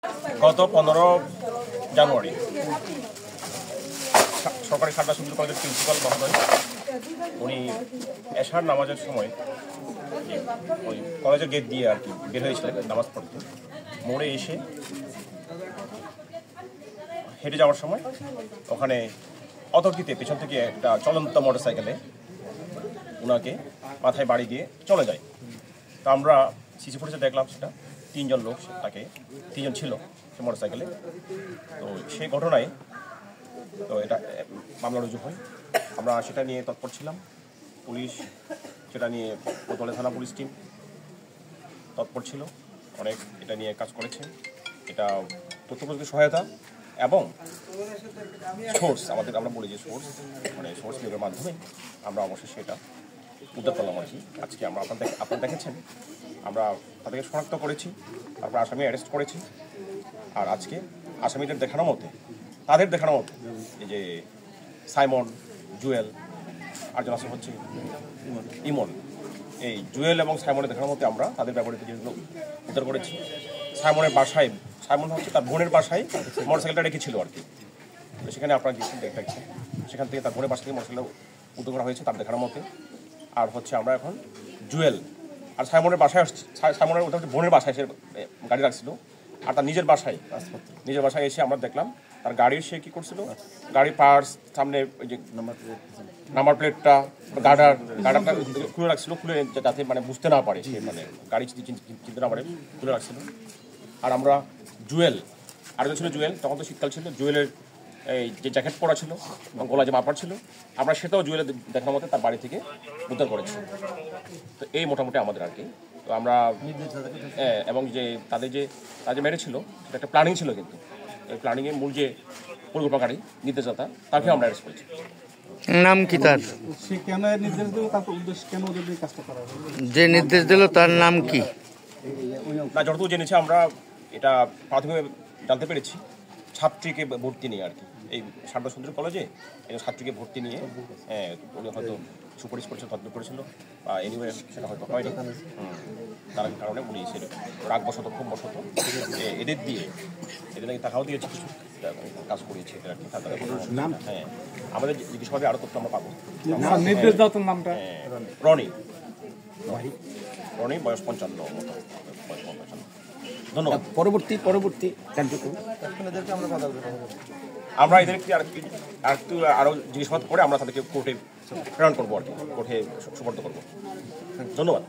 গত 15 জানুয়ারি সরকারি খালদা সুন্দর কলেজের প্রিন্সিপাল মহোদয় উনি এশার নামাজের সময় ওই কলেজের গেট দিয়ে আর কি বের হয়েছিলেন নামাজ পড়তে। মোড়ে এসে হেঁটে যাওয়ার সময় ওখানে অতর্কিতে পেছন থেকে একটা চলন্ত মোটরসাইকেলে ওনাকে মাথায় বাড়ি দিয়ে চলে যায়। তো আমরা সিসি ফুটেজে দেখলাম সেটা 3 জন লোক তাকে 3 জন ছিল সে মোটরসাইকেলে। তো সেই ঘটনায় তো এটা মামলা রুজু হয়। আমরা সেটা নিয়ে তৎপর ছিলাম। পুলিশ সেটা নিয়ে কোতোয়ালি থানা পুলিশ টিম তৎপর ছিল, অনেক এটা নিয়ে কাজ করেছে। এটা তথ্যপ্রযুক্তির সহায়তা এবং সোর্স আমরা বলি যে সোর্স মানে সোর্স নিয়োগের মাধ্যমে আমরা অবশ্যই সেটা উদ্ধার করলাম আর কি। আজকে আমরা আপনারা দেখেছেন আমরা তাদেরকে শনাক্ত করেছি, তারপর আসামি অ্যারেস্ট করেছি। আর আজকে আসামিদের দেখানো মতে তাদের দেখানো মতে এই যে সাইমন, জুয়েল আর জন আছে হচ্ছে ইমন, এই জুয়েল এবং সাইমনের দেখানোর মতে আমরা তাদের ব্যবহৃত জিনিসগুলো উদ্ধার করেছি। সাইমনের বাসায়, সাইমন হচ্ছে তার বোনের বাসায় মোটরসাইকেলটা রেখেছিল আর কি। তো সেখানে আপনারা গিয়েছেন দেখছেন, সেখান থেকে তার বোনের বাসা থেকে মোটরসাইকেলটা উদ্ধার করা হয়েছে তার দেখানোর মতে। আর হচ্ছে আমরা এখন জুয়েল আর সাইমনের বাসায় সাইমনের বোনের বাসায় সে গাড়ি রাখছিল, আর তার নিজের বাসায় এসে আমরা দেখলাম তার গাড়ির সে কী করছিল, গাড়ির পার্টস সামনে ওই যে নাম্বার প্লেটটা গার্ডারটা খুলে রাখছিল, খুলে যাতে মানে বুঝতে না পারে সে মানে গাড়ি চিনতে না পারে খুলে রাখছিল। আর আমরা জুয়েল আরেকজন ছিল জুয়েল, তখন তো শীতকাল ছিল, জুয়েলের এই যে জ্যাকেট পরা ছিল এবং গলায় যে মাপার ছিল আমরা সেটাও জুয়েলের দেখার মতো তার বাড়ি থেকে উদ্ধার করেছি। তো এই মোটামুটি আমাদের আর কি। তো আমরা এবং যে তাদের যে মেরেছিল সেটা একটা প্ল্যানিং ছিল, কিন্তু এই প্ল্যানিংয়ের মূল যে পরিকল্পনাকারী নির্দেশদাতা তাকে আমরা অ্যারেস্ট করেছি। নাম কি তার? সে কেন নির্দেশ দিল, তারপর উদ্দেশ্য কেন ওদের এই কাজটা করা হলো? যে নির্দেশ দিল তার নাম কি? না, যতটুকু জেনেছি আমরা এটা প্রাথমিকভাবে জানতে পেরেছি ছাত্রীকে ভর্তি নিয়ে আর কি, এই খালদা সুন্দর কলেজে এই ছাত্রীকে ভর্তি নিয়ে উনি হয়তো সুপারিশ করেছিল, তদন্ত করেছিল বা এনিওয়ে সেটা হয়তো হয়নি। তার কারণে উনি সে রাগবশত খুব বশত এদের নাকি টাকাও দিয়েছে, কিছু কাজ করিয়েছে এদের আর কি। হ্যাঁ, আমাদের জিজ্ঞাসাবাদে আরও তথ্য আমরা পাবো। নির্দেশ দাও তোর নামটা? রনি, বয়স 55 মতো, বয়স 55। ধন্যবাদ। পরবর্তী আমরা এদেরকে আরো জিজ্ঞাসাবাদ করে আমরা তাদেরকে কোর্টে প্রেরণ করবো আর কি, কোর্টে সুপর্দ করবো। ধন্যবাদ।